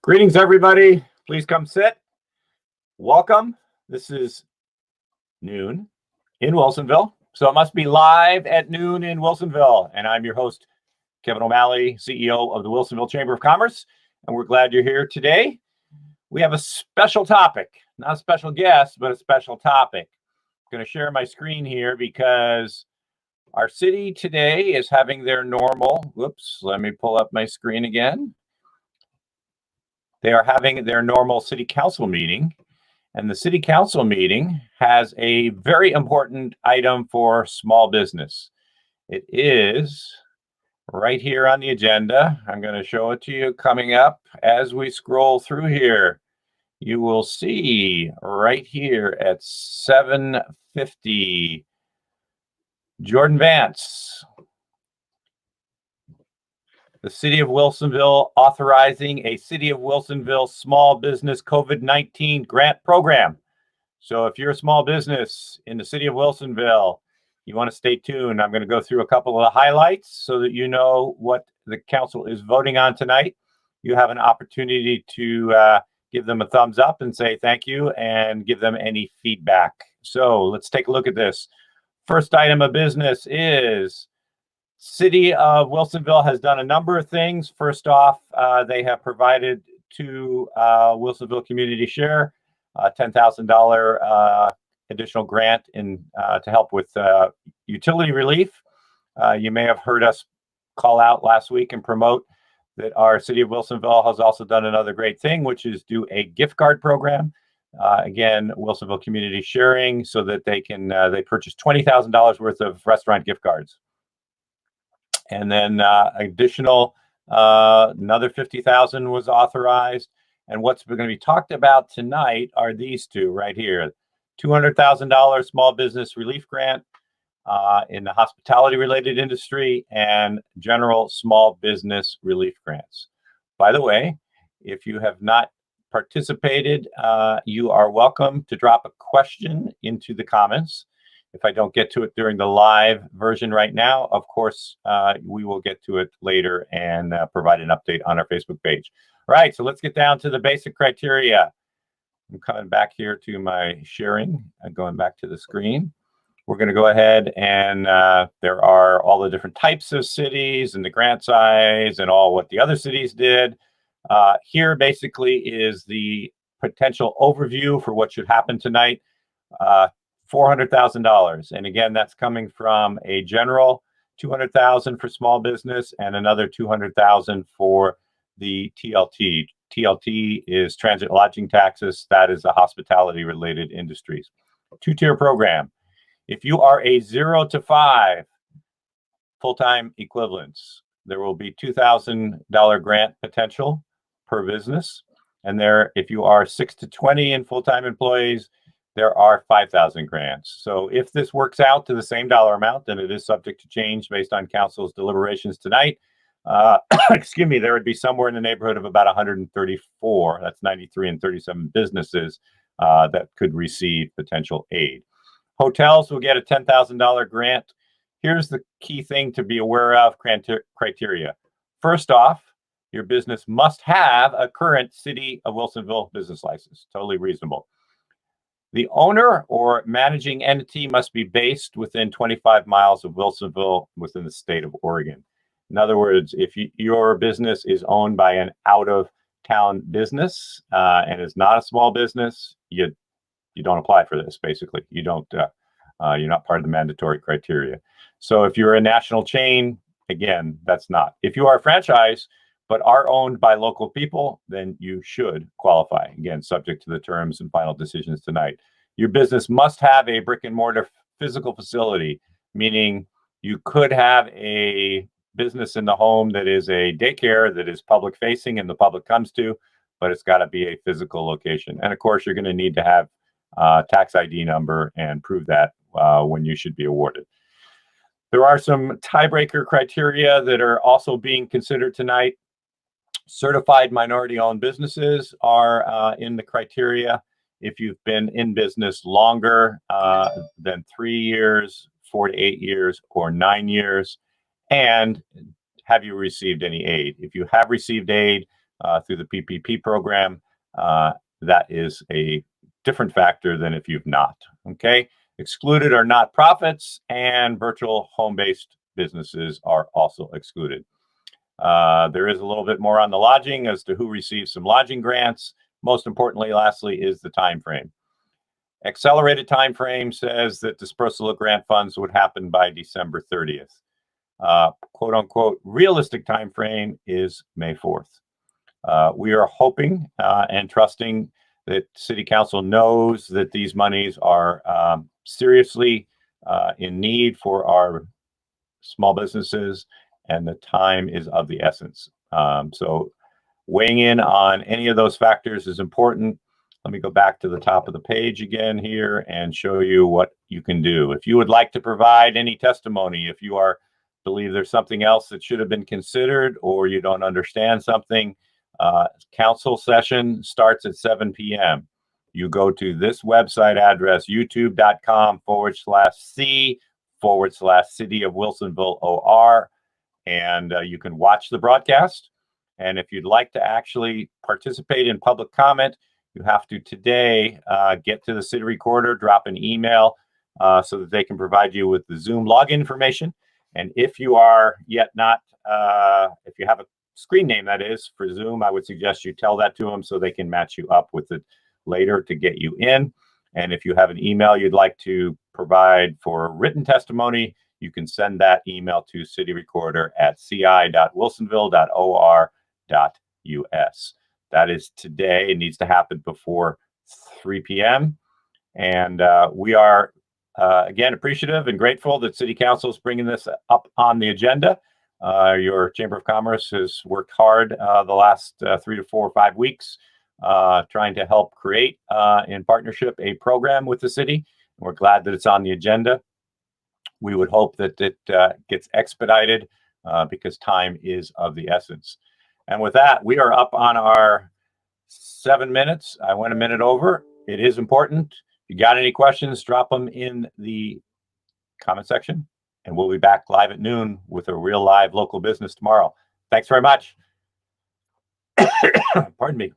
Greetings, everybody. Please come sit. Welcome. This is noon in Wilsonville, so it must be live at noon in Wilsonville. And I'm your host, Kevin O'Malley, CEO of the Wilsonville Chamber of Commerce, and we're glad you're here today. We have a special topic, not a special guest, but a special topic. I'm going to share my screen here because our city today is having their normal, let me pull up my screen again. They are having their normal city council meeting, and the city council meeting has a very important item for small business. It is right here on the agenda. I'm going to show it to you coming up as we scroll through here. You will see right here at 7:50, Jordan Vance, the City of Wilsonville authorizing a City of Wilsonville small business COVID-19 grant program. So if you're a small business in the City of Wilsonville, you want to stay tuned. I'm going to go through a couple of highlights so that you know what the council is voting on tonight. You have an opportunity to give them a thumbs up and say thank you and give them any feedback. So let's take a look at this. First item of business is City of Wilsonville has done a number of things. First off, they have provided to Wilsonville Community Share a $10,000 additional grant to help with utility relief. You may have heard us call out last week and promote that our City of Wilsonville has also done another great thing, which is do a gift card program. Again, Wilsonville Community Sharing, so that they can they purchase $20,000 worth of restaurant gift cards. And then additional, another $50,000 was authorized. And what's going to be talked about tonight are these two right here. $200,000 small business relief grant in the hospitality related industry and general small business relief grants. By the way, if you have not participated, you are welcome to drop a question into the comments. If I don't get to it during the live version right now, of course, we will get to it later and provide an update on our Facebook page. All right, so let's get down to the basic criteria. I'm coming back here to my sharing and going back to the screen. We're going to go ahead and there are all the different types of cities and the grant size and all what the other cities did. Here basically is the potential overview for what should happen tonight. $400,000, and again, that's coming from a general $200,000 for small business and another $200,000 for the TLT. TLT is transit lodging taxes. That is the hospitality related industries. Two-tier program. If you are a 0 to 5 full-time equivalents, there will be $2,000 grant potential per business, and there, if you are 6 to 20 in full-time employees, there are 5,000 grants. So if this works out to the same dollar amount, then it is subject to change based on council's deliberations tonight. Excuse me, there would be somewhere in the neighborhood of about 134, that's 93 and 37 businesses that could receive potential aid. Hotels will get a $10,000 grant. Here's the key thing to be aware of, criteria. First off, your business must have a current City of Wilsonville business license, totally reasonable. The owner or managing entity must be based within 25 miles of Wilsonville within the state of Oregon. In other words, if your business is owned by an out-of-town business and is not a small business, you don't apply for this. Basically, you don't. You're not part of the mandatory criteria. So if you're a national chain, again, that's not. If you are a franchise but are owned by local people, then you should qualify. Again, subject to the terms and final decisions tonight. Your business must have a brick and mortar physical facility, meaning you could have a business in the home that is a daycare that is public facing and the public comes to, but it's got to be a physical location. And of course, you're going to need to have a tax ID number and prove that when you should be awarded. There are some tiebreaker criteria that are also being considered tonight. Certified minority-owned businesses are in the criteria. If you've been in business longer than 3 years, 4 to 8 years, or 9 years, and have you received any aid? If you have received aid, through the PPP program, that is a different factor than if you've not. Okay, excluded are not-profits, and virtual home-based businesses are also excluded. There is a little bit more on the lodging as to who receives some lodging grants. Most importantly, lastly, is the time frame. Accelerated time frame says that dispersal of grant funds would happen by December 30th. Quote unquote, realistic time frame is May 4th. We are hoping and trusting that City Council knows that these monies are seriously in need for our small businesses, and the time is of the essence. So weighing in on any of those factors is important. Let me go back to the top of the page again here and show you what you can do. If you would like to provide any testimony, if you believe there's something else that should have been considered, or you don't understand something, council session starts at 7 p.m. You go to this website address, youtube.com/C/City of Wilsonville OR, and you can watch the broadcast. And if you'd like to actually participate in public comment, you have to today get to the city recorder, drop an email so that they can provide you with the Zoom login information. And if you are yet not, if you have a screen name that is for Zoom, I would suggest you tell that to them so they can match you up with it later to get you in. And if you have an email you'd like to provide for written testimony, you can send that email to cityrecorder@ci.wilsonville.or.us. That is today. It needs to happen before 3 p.m. And we are, again, appreciative and grateful that City Council is bringing this up on the agenda. Your Chamber of Commerce has worked hard the last 3 to 4 or 5 weeks trying to help create, in partnership, a program with the city. And we're glad that it's on the agenda. We would hope that it gets expedited because time is of the essence. And with that, we are up on our 7 minutes. I went a minute over. It is important. If you got any questions, drop them in the comment section, and we'll be back live at noon with a real live local business tomorrow. Thanks very much. Pardon me.